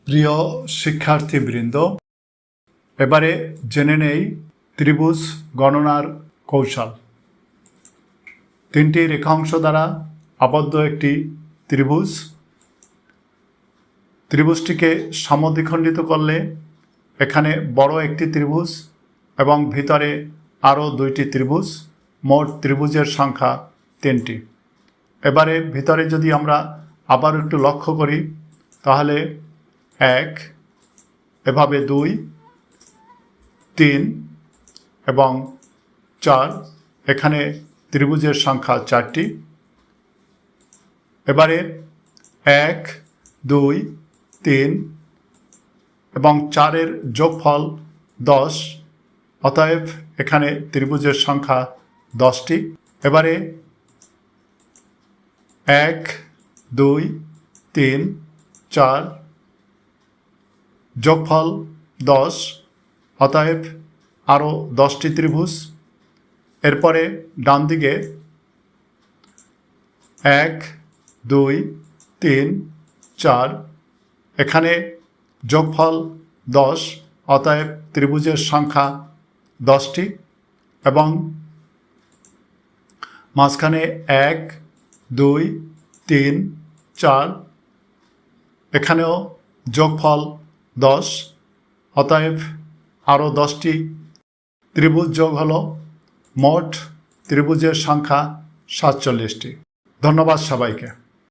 প্রিয় শিক্ষার্থীবৃন্দ, এবারে জেনে নেই ত্রিভুজ গণনার কৌশল। তিনটি রেখাংশ দ্বারা আবদ্ধ একটি ত্রিভুজ, ত্রিভুজটিকে সমদ্বিখণ্ডিত করলে এখানে বড় একটি ত্রিভুজ এবং ভিতরে আরও দুইটি ত্রিভুজ, মোট ত্রিভুজের সংখ্যা 3টি। এবারে ভিতরে যদি আমরা আবার একটু লক্ষ্য করি তাহলে 1, এভাবে 2, 3 এবং 4, এখানে ত্রিভুজের সংখ্যা 4টি। এবারে 1, 2, 3 এবং 4-এর যোগফল 10, অতএব এখানে ত্রিভুজের সংখ্যা 10টি। এবারে 1, 2, 3, 4 যোগফল 10, অতএব আরও 10টি ত্রিভুজ। এরপরে ডান দিকে 1, 2, 3, 4 এখানে যোগফল 10, অতএব ত্রিভুজের সংখ্যা 10টি এবং মাঝখানে 1, 2, 3, 4 এখানেও যোগফল 10, অতএব আরও 10টি ত্রিভুজ যোগ হলো, মোট ত্রিভুজের সংখ্যা 47টি। ধন্যবাদ সবাইকে।